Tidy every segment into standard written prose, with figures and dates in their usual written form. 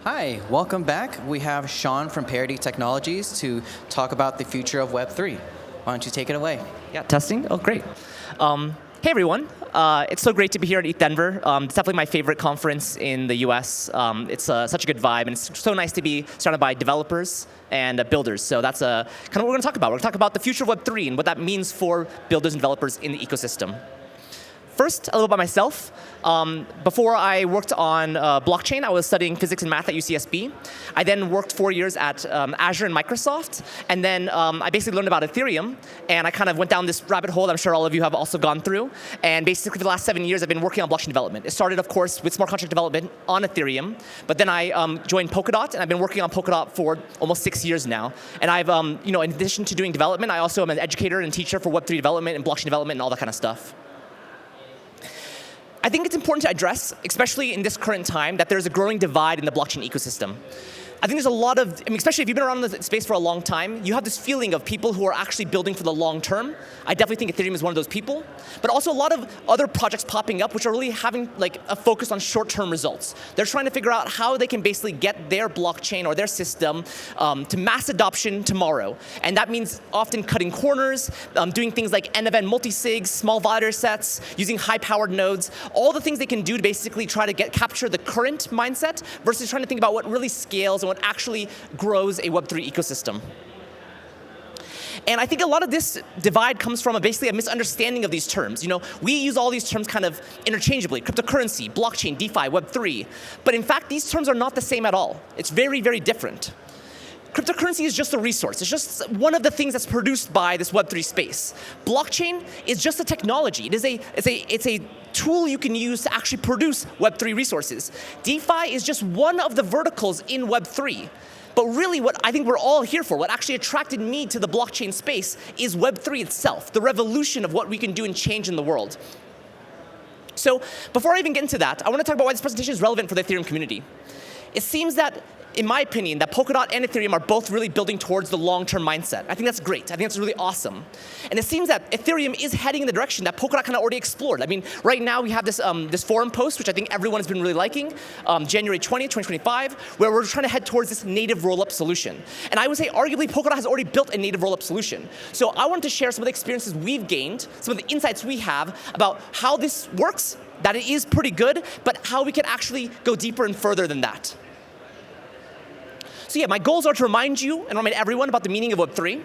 Hi, welcome back. We have Shawn from Parity Technologies to talk about the future of Web3. Why don't you take it away? Yeah, testing? Oh, great. Hey, everyone. It's so great to be here at ETHDenver. It's definitely my favorite conference in the US. It's such a good vibe, and it's so nice to be surrounded by developers and builders. So that's kind of what we're going to talk about. We're going to talk about the future of Web3 and what that means for builders and developers in the ecosystem. First, a little about myself. Before I worked on blockchain, I was studying physics and math at UCSB. I then worked 4 years at Azure and Microsoft, and then I basically learned about Ethereum, and I kind of went down this rabbit hole that I'm sure all of you have also gone through. And basically, for the last 7 years, I've been working on blockchain development. It started, of course, with smart contract development on Ethereum, but then I joined Polkadot, and I've been working on Polkadot for almost 6 years now. And I've, in addition to doing development, I also am an educator and teacher for Web3 development and blockchain development and all that kind of stuff. I think it's important to address, especially in this current time, that there's a growing divide in the blockchain ecosystem. I think there's a lot of, especially if you've been around in the space for a long time, you have this feeling of people who are actually building for the long term. I definitely think Ethereum is one of those people, but also a lot of other projects popping up which are really having like a focus on short-term results. They're trying to figure out how they can basically get their blockchain or their system to mass adoption tomorrow. And that means often cutting corners, doing things like end-event multi-sigs, small validator sets, using high-powered nodes, all the things they can do to basically try to capture the current mindset versus trying to think about what really scales and what actually grows a Web3 ecosystem. And I think a lot of this divide comes from basically a misunderstanding of these terms. We use all these terms kind of interchangeably: cryptocurrency, blockchain, DeFi, Web3. But in fact, these terms are not the same at all. It's very, very different. Cryptocurrency is just a resource. It's just one of the things that's produced by this Web3 space. Blockchain is just a technology. It's a tool you can use to actually produce Web3 resources. DeFi is just one of the verticals in Web3. But really what I think we're all here for, what actually attracted me to the blockchain space, is Web3 itself, the revolution of what we can do and change in the world. So before I even get into that, I want to talk about why this presentation is relevant for the Ethereum community. It seems that, in my opinion, that Polkadot and Ethereum are both really building towards the long-term mindset. I think that's great. I think that's really awesome. And it seems that Ethereum is heading in the direction that Polkadot kind of already explored. I mean, right now we have this forum post, which I think everyone has been really liking, January 20th, 2025, where we're trying to head towards this native rollup solution. And I would say, arguably, Polkadot has already built a native rollup solution. So I wanted to share some of the experiences we've gained, some of the insights we have about how this works, that it is pretty good, but how we can actually go deeper and further than that. So yeah, my goals are to remind you and remind everyone about the meaning of Web3,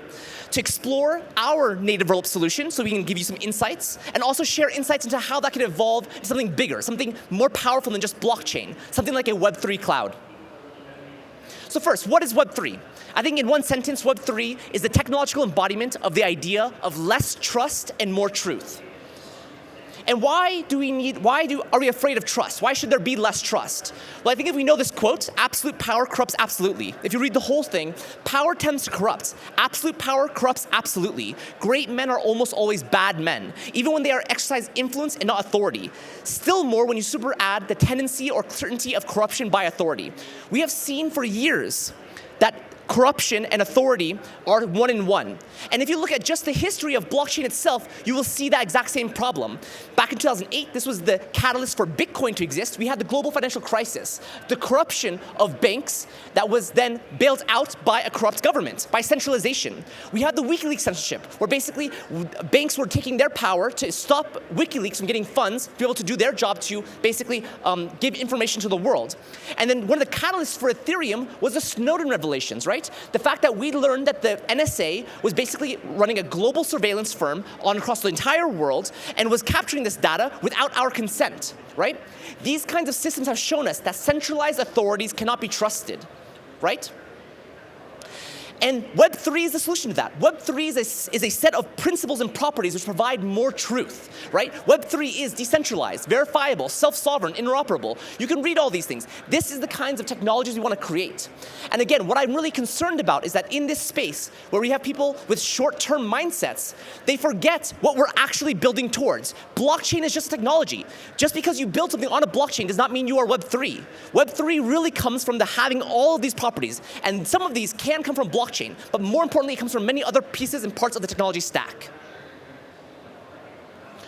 to explore our native rollup solution so we can give you some insights, and also share insights into how that could evolve into something bigger, something more powerful than just blockchain, something like a Web3 cloud. So first, what is Web3? I think in one sentence, Web3 is the technological embodiment of the idea of less trust and more truth. And why are we afraid of trust? Why should there be less trust? Well, I think if we know this quote, absolute power corrupts absolutely. If you read the whole thing, power tends to corrupt. Absolute power corrupts absolutely. Great men are almost always bad men, even when they are exercise influence and not authority. Still more when you super add the tendency or certainty of corruption by authority. We have seen for years that corruption and authority are one in one. And if you look at just the history of blockchain itself, you will see that exact same problem. Back in 2008, this was the catalyst for Bitcoin to exist. We had the global financial crisis, the corruption of banks that was then bailed out by a corrupt government, by centralization. We had the WikiLeaks censorship, where basically banks were taking their power to stop WikiLeaks from getting funds to be able to do their job to basically give information to the world. And then one of the catalysts for Ethereum was the Snowden revelations, right? The fact that we learned that the NSA was basically running a global surveillance firm across the entire world and was capturing this data without our consent, right? These kinds of systems have shown us that centralized authorities cannot be trusted, right? And Web3 is the solution to that. Web3 is a set of principles and properties which provide more truth, right? Web3 is decentralized, verifiable, self-sovereign, interoperable. You can read all these things. This is the kinds of technologies we want to create. And again, what I'm really concerned about is that in this space, where we have people with short-term mindsets, they forget what we're actually building towards. Blockchain is just technology. Just because you build something on a blockchain does not mean you are Web3. Web3 really comes from having all of these properties, and some of these can come from blockchain. But more importantly, it comes from many other pieces and parts of the technology stack.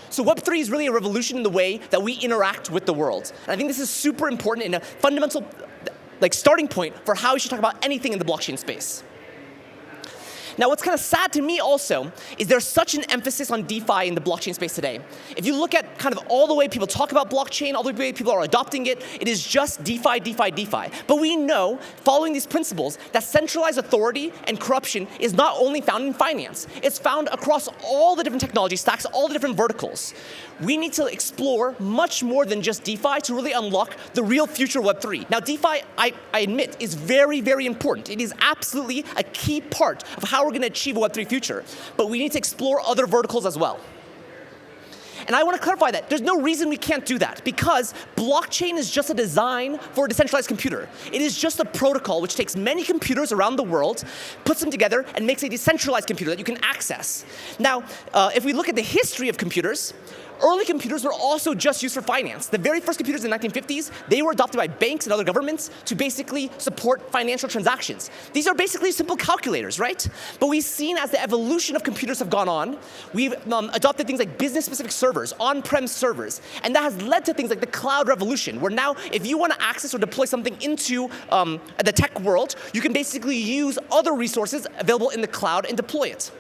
So Web3 is really a revolution in the way that we interact with the world. And I think this is super important in a fundamental starting point for how we should talk about anything in the blockchain space. Now, what's kind of sad to me also is there's such an emphasis on DeFi in the blockchain space today. If you look at kind of all the way people talk about blockchain, all the way people are adopting it, it is just DeFi, DeFi, DeFi. But we know, following these principles, that centralized authority and corruption is not only found in finance. It's found across all the different technology stacks, all the different verticals. We need to explore much more than just DeFi to really unlock the real future of Web3. Now, DeFi, I admit, is very, very important. It is absolutely a key part of how we're going to achieve a Web3 future. But we need to explore other verticals as well. And I want to clarify that. There's no reason we can't do that, because blockchain is just a design for a decentralized computer. It is just a protocol which takes many computers around the world, puts them together, and makes a decentralized computer that you can access. Now, if we look at the history of computers, early computers were also just used for finance. The very first computers in the 1950s, they were adopted by banks and other governments to basically support financial transactions. These are basically simple calculators, right? But we've seen as the evolution of computers have gone on, we've adopted things like business-specific servers, on-prem servers, and that has led to things like the cloud revolution, where now if you want to access or deploy something into the tech world, you can basically use other resources available in the cloud and deploy it.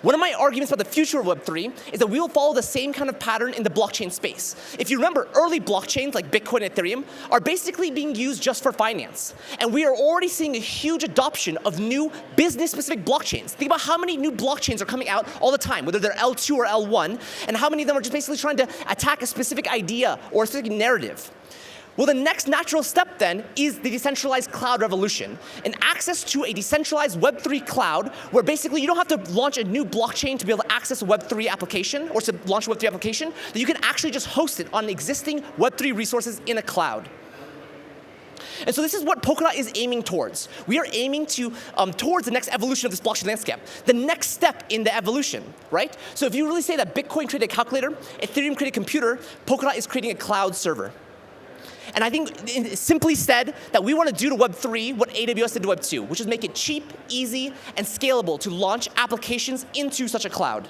One of my arguments about the future of Web3 is that we will follow the same kind of pattern in the blockchain space. If you remember, early blockchains like Bitcoin and Ethereum are basically being used just for finance. And we are already seeing a huge adoption of new business-specific blockchains. Think about how many new blockchains are coming out all the time, whether they're L2 or L1, and how many of them are just basically trying to attack a specific idea or a specific narrative. Well, the next natural step then is the decentralized cloud revolution, and access to a decentralized Web3 cloud where basically you don't have to launch a new blockchain to be able to access a Web3 application or to launch a Web3 application, that you can actually just host it on existing Web3 resources in a cloud. And so this is what Polkadot is aiming towards. We are aiming to towards the next evolution of this blockchain landscape, the next step in the evolution, right? So if you really say that Bitcoin created a calculator, Ethereum created a computer, Polkadot is creating a cloud server. And I think, simply said, that we want to do to Web3 what AWS did to Web2, which is make it cheap, easy, and scalable to launch applications into such a cloud.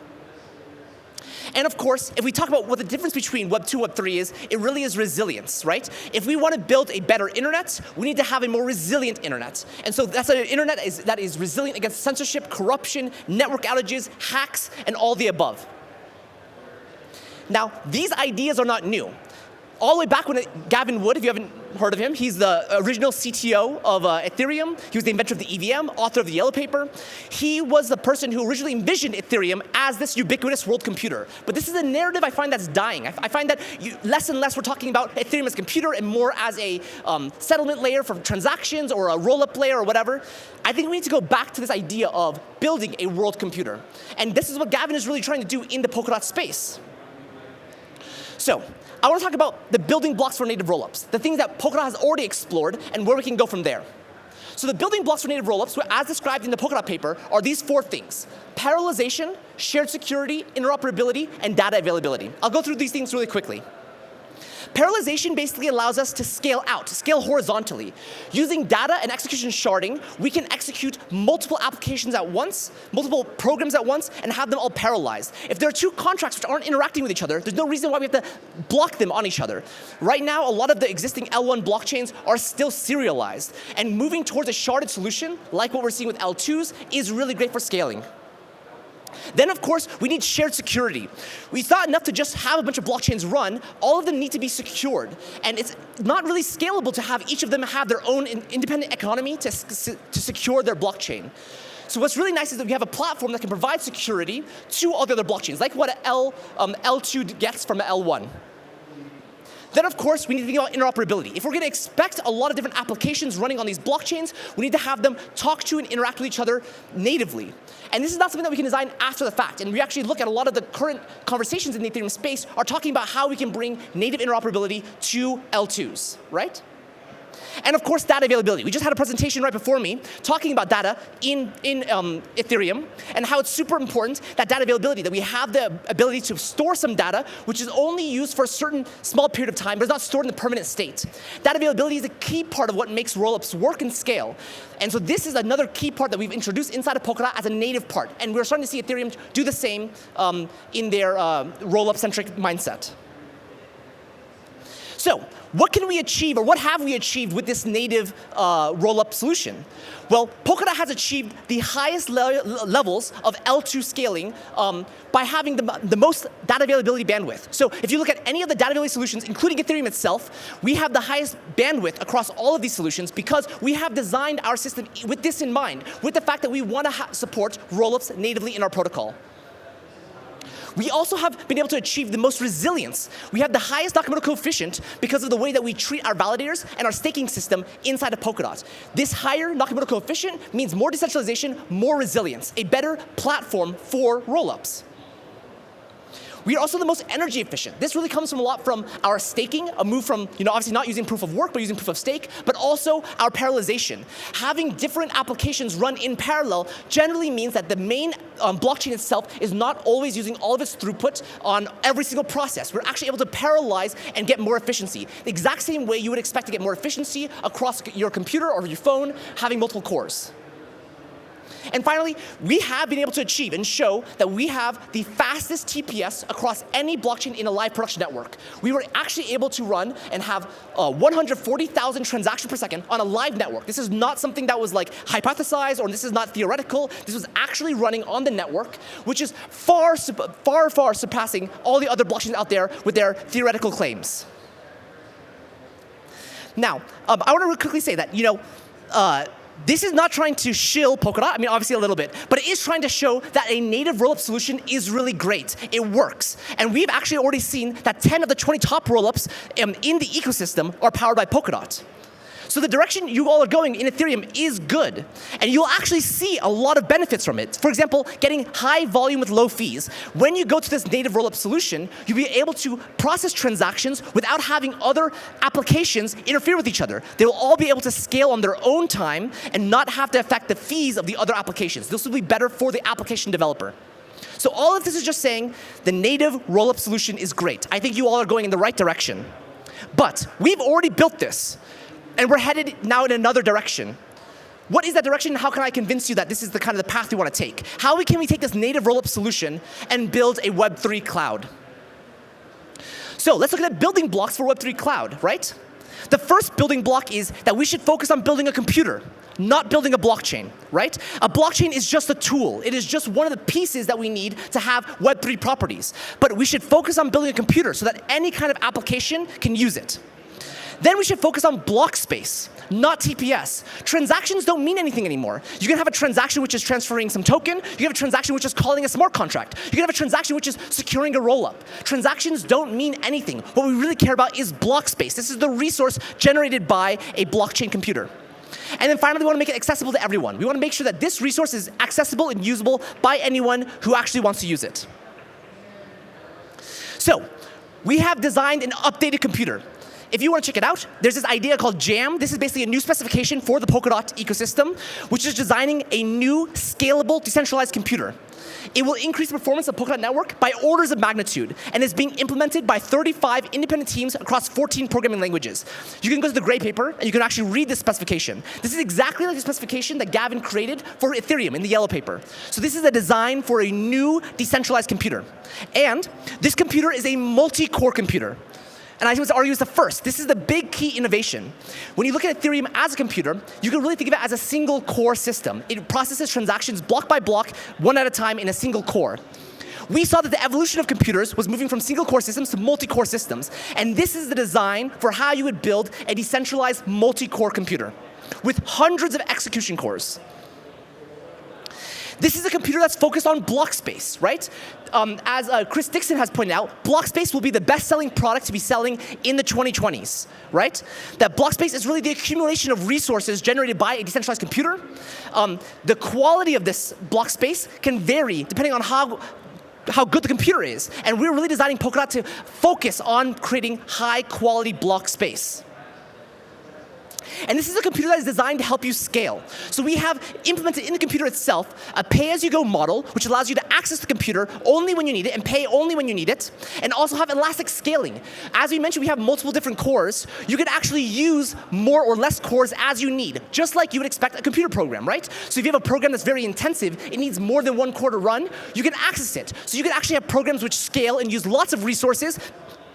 And of course, if we talk about what the difference between Web2 and Web3 is, it really is resilience, right? If we want to build a better internet, we need to have a more resilient internet. And so that's an internet that is resilient against censorship, corruption, network outages, hacks, and all the above. Now, these ideas are not new. All the way back when Gavin Wood, if you haven't heard of him, he's the original CTO of Ethereum. He was the inventor of the EVM, author of the Yellow Paper. He was the person who originally envisioned Ethereum as this ubiquitous world computer. But this is a narrative I find that's dying. I find that less and less we're talking about Ethereum as a computer and more as a settlement layer for transactions or a roll-up layer or whatever. I think we need to go back to this idea of building a world computer. And this is what Gavin is really trying to do in the Polkadot space. So, I want to talk about the building blocks for native rollups, the things that Polkadot has already explored and where we can go from there. So the building blocks for native rollups, as described in the Polkadot paper, are these four things: parallelization, shared security, interoperability, and data availability. I'll go through these things really quickly. Parallelization basically allows us to scale out, to scale horizontally. Using data and execution sharding, we can execute multiple applications at once, multiple programs at once, and have them all parallelized. If there are two contracts which aren't interacting with each other, there's no reason why we have to block them on each other. Right now, a lot of the existing L1 blockchains are still serialized, and moving towards a sharded solution, like what we're seeing with L2s, is really great for scaling. Then, of course, we need shared security. It's not enough to just have a bunch of blockchains run. All of them need to be secured. And it's not really scalable to have each of them have their own independent economy to secure their blockchain. So what's really nice is that we have a platform that can provide security to all the other blockchains, like what L2 gets from L1. Then, of course, we need to think about interoperability. If we're going to expect a lot of different applications running on these blockchains, we need to have them talk to and interact with each other natively. And this is not something that we can design after the fact. And we actually look at a lot of the current conversations in the Ethereum space are talking about how we can bring native interoperability to L2s, right? And of course, data availability. We just had a presentation right before me talking about data in Ethereum and how it's super important, that data availability, that we have the ability to store some data which is only used for a certain small period of time, but it's not stored in the permanent state. Data availability is a key part of what makes rollups work and scale. And so this is another key part that we've introduced inside of Polkadot as a native part. And we're starting to see Ethereum do the same in their rollup-centric mindset. So what can we achieve, or what have we achieved with this native rollup solution? Well, Polkadot has achieved the highest levels of L2 scaling by having the most data availability bandwidth. So if you look at any of the data availability solutions, including Ethereum itself, we have the highest bandwidth across all of these solutions because we have designed our system with this in mind, with the fact that we want to support rollups natively in our protocol. We also have been able to achieve the most resilience. We have the highest Nakamoto coefficient because of the way that we treat our validators and our staking system inside of Polkadot. This higher Nakamoto coefficient means more decentralization, more resilience, a better platform for rollups. We are also the most energy efficient. This really comes from a lot from our staking, a move from, obviously not using proof of work, but using proof of stake, but also our parallelization. Having different applications run in parallel generally means that the main blockchain itself is not always using all of its throughput on every single process. We're actually able to parallelize and get more efficiency. The exact same way you would expect to get more efficiency across your computer or your phone having multiple cores. And finally, we have been able to achieve and show that we have the fastest TPS across any blockchain in a live production network. We were actually able to run and have 140,000 transactions per second on a live network. This is not something that was like hypothesized, or this is not theoretical. This was actually running on the network, which is far surpassing all the other blockchains out there with their theoretical claims. Now, I want to quickly say that, this is not trying to shill Polkadot, obviously a little bit, but it is trying to show that a native rollup solution is really great. It works. And we've actually already seen that 10 of the 20 top rollups in the ecosystem are powered by Polkadot. So the direction you all are going in Ethereum is good, and you'll actually see a lot of benefits from it. For example, getting high volume with low fees. When you go to this native rollup solution, you'll be able to process transactions without having other applications interfere with each other. They will all be able to scale on their own time and not have to affect the fees of the other applications. This will be better for the application developer. So all of this is just saying the native rollup solution is great. I think you all are going in the right direction. But we've already built this, and we're headed now in another direction. What is that direction? How can I convince you that this is the kind of the path we want to take? How can we take this native rollup solution and build a Web3 cloud? So let's look at the building blocks for Web3 cloud, right? The first building block is that we should focus on building a computer, not building a blockchain, right? A blockchain is just a tool. It is just one of the pieces that we need to have Web3 properties. But we should focus on building a computer so that any kind of application can use it. Then we should focus on block space, not TPS. Transactions don't mean anything anymore. You can have a transaction which is transferring some token. You can have a transaction which is calling a smart contract. You can have a transaction which is securing a rollup. Transactions don't mean anything. What we really care about is block space. This is the resource generated by a blockchain computer. And then finally, we want to make it accessible to everyone. We want to make sure that this resource is accessible and usable by anyone who actually wants to use it. So we have designed an updated computer. If you want to check it out, there's this idea called JAM. This is basically a new specification for the Polkadot ecosystem, which is designing a new, scalable, decentralized computer. It will increase the performance of Polkadot network by orders of magnitude, and is being implemented by 35 independent teams across 14 programming languages. You can go to the gray paper, and you can actually read this specification. This is exactly like the specification that Gavin created for Ethereum in the yellow paper. So this is a design for a new, decentralized computer. And this computer is a multi-core computer. And I would argue it's the first. This is the big key innovation. When you look at Ethereum as a computer, you can really think of it as a single core system. It processes transactions block by block, one at a time in a single core. We saw that the evolution of computers was moving from single core systems to multi-core systems. And this is the design for how you would build a decentralized multi-core computer with hundreds of execution cores. This is a computer that's focused on block space, right? As Chris Dixon has pointed out, block space will be the best-selling product to be selling in the 2020s, right? That block space is really the accumulation of resources generated by a decentralized computer. The quality of this block space can vary depending on how good the computer is. And we're really designing Polkadot to focus on creating high-quality block space. And this is a computer that is designed to help you scale. So we have implemented in the computer itself a pay-as-you-go model, which allows you to access the computer only when you need it and pay only when you need it, and also have elastic scaling. As we mentioned, we have multiple different cores. You can actually use more or less cores as you need, just like you would expect a computer program, right? So if you have a program that's very intensive, it needs more than one core to run, you can access it. So you can actually have programs which scale and use lots of resources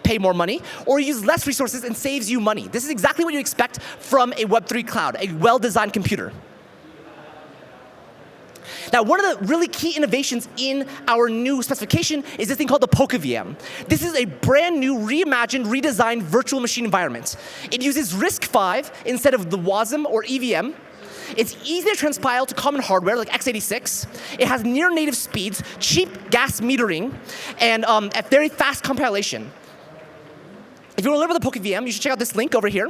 pay more money, or use less resources and saves you money. This is exactly what you expect from a Web3 cloud, a well-designed computer. Now, one of the really key innovations in our new specification is this thing called the PolkaVM. This is a brand new, reimagined, redesigned virtual machine environment. It uses RISC-V instead of the WASM or EVM. It's easy to transpile to common hardware like x86. It has near native speeds, cheap gas metering, and a very fast compilation. If you want to learn about the PolkaVM, you should check out this link over here.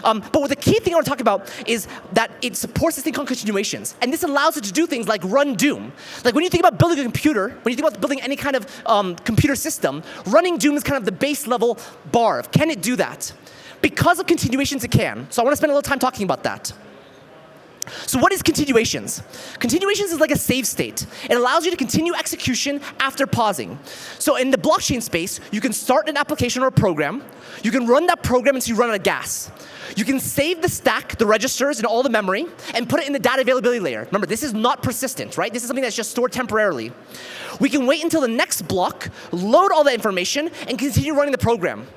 But what the key thing I want to talk about is that it supports this thing called continuations. And this allows it to do things like run Doom. Like when you think about building a computer, when you think about building any kind of computer system, running Doom is kind of the base level bar of can it do that? Because of continuations, it can. So I want to spend a little time talking about that. So what is continuations? Continuations is like a save state. It allows you to continue execution after pausing. So in the blockchain space, you can start an application or a program. You can run that program until you run out of gas. You can save the stack, the registers, and all the memory, and put it in the data availability layer. Remember, this is not persistent, right? This is something that's just stored temporarily. We can wait until the next block, load all the information, and continue running the program.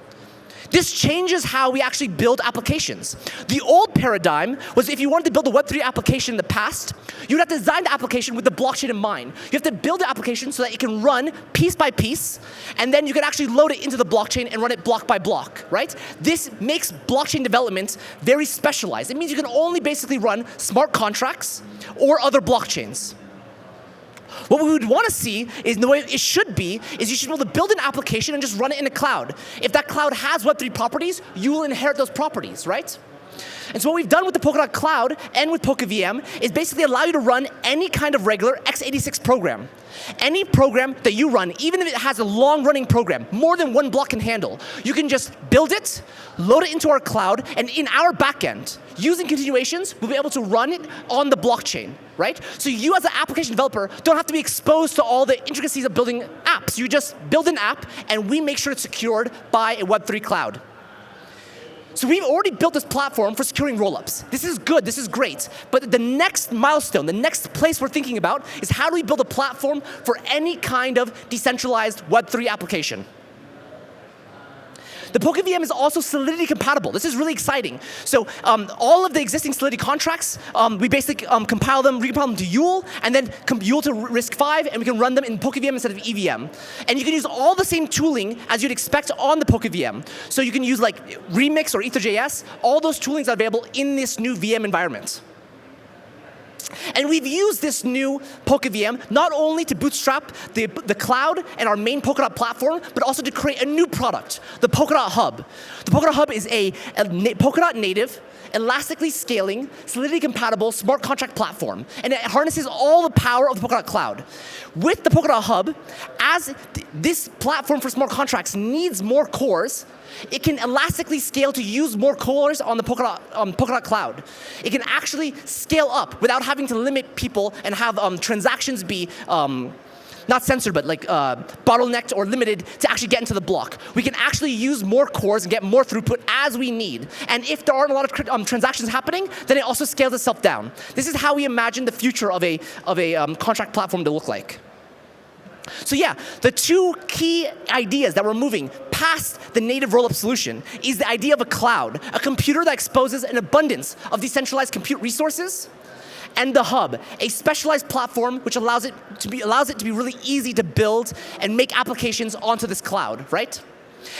This changes how we actually build applications. The old paradigm was if you wanted to build a Web3 application in the past, you'd have to design the application with the blockchain in mind. You have to build the application so that it can run piece by piece, and then you can actually load it into the blockchain and run it block by block, right? This makes blockchain development very specialized. It means you can only basically run smart contracts or other blockchains. What we would want to see is the way it should be is you should be able to build an application and just run it in a cloud. If that cloud has Web3 properties, you will inherit those properties, right? And so what we've done with the Polkadot Cloud and with PolkaVM is basically allow you to run any kind of regular x86 program. Any program that you run, even if it has a long-running program, more than one block can handle, you can just build it, load it into our cloud, and in our backend, using continuations, we'll be able to run it on the blockchain, right? So you as an application developer don't have to be exposed to all the intricacies of building apps. You just build an app, and we make sure it's secured by a Web3 cloud. So we've already built this platform for securing rollups. This is good, this is great. But the next milestone, the next place we're thinking about is how do we build a platform for any kind of decentralized Web3 application? The PolkaVM is also Solidity compatible. This is really exciting. So all of the existing Solidity contracts, we basically compile them, recompile them to Yule, and then Yule to RISC-V, and we can run them in PolkaVM instead of EVM. And you can use all the same tooling as you'd expect on the PolkaVM. So you can use like Remix or ETHDenver. All those toolings are available in this new VM environment. And we've used this new PolkaVM not only to bootstrap the cloud and our main Polkadot platform, but also to create a new product, the Polkadot Hub. The Polkadot Hub is a Polkadot native, elastically scaling, Solidity compatible smart contract platform. And it harnesses all the power of the Polkadot Cloud. With the Polkadot Hub, as this platform for smart contracts needs more cores, it can elastically scale to use more cores on the Polkadot Cloud. It can actually scale up without having to limit people and have transactions be not censored, but like bottlenecked or limited to actually get into the block. We can actually use more cores and get more throughput as we need. And if there aren't a lot of transactions happening, then it also scales itself down. This is how we imagine the future of a contract platform to look like. So yeah, the two key ideas that we're moving past the native rollup solution is the idea of a cloud, a computer that exposes an abundance of decentralized compute resources, and the hub, a specialized platform which allows it to be really easy to build and make applications onto this cloud, right?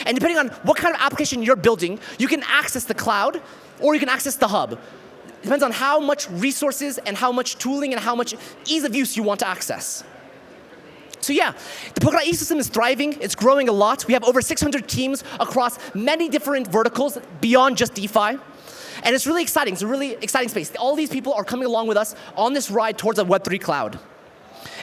And depending on what kind of application you're building, you can access the cloud or you can access the hub. It depends on how much resources and how much tooling and how much ease of use you want to access. So yeah, the Polkadot ecosystem is thriving, it's growing a lot. We have over 600 teams across many different verticals beyond just DeFi. And it's really exciting, it's a really exciting space. All these people are coming along with us on this ride towards a Web3 cloud.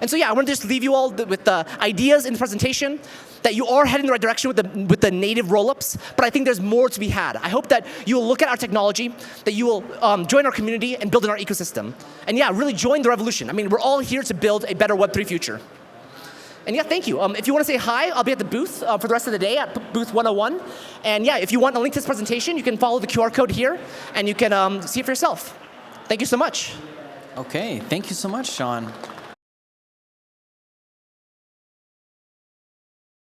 And so yeah, I want to just leave you all with the ideas in the presentation that you are heading in the right direction with the native rollups, but I think there's more to be had. I hope that you will look at our technology, that you will join our community and build in our ecosystem. And yeah, really join the revolution. I mean, we're all here to build a better Web3 future. And yeah, thank you. If you want to say hi, I'll be at the booth for the rest of the day at booth 101. And yeah, if you want a link to this presentation, you can follow the QR code here, and you can see it for yourself. Thank you so much. Okay, thank you so much, Shawn.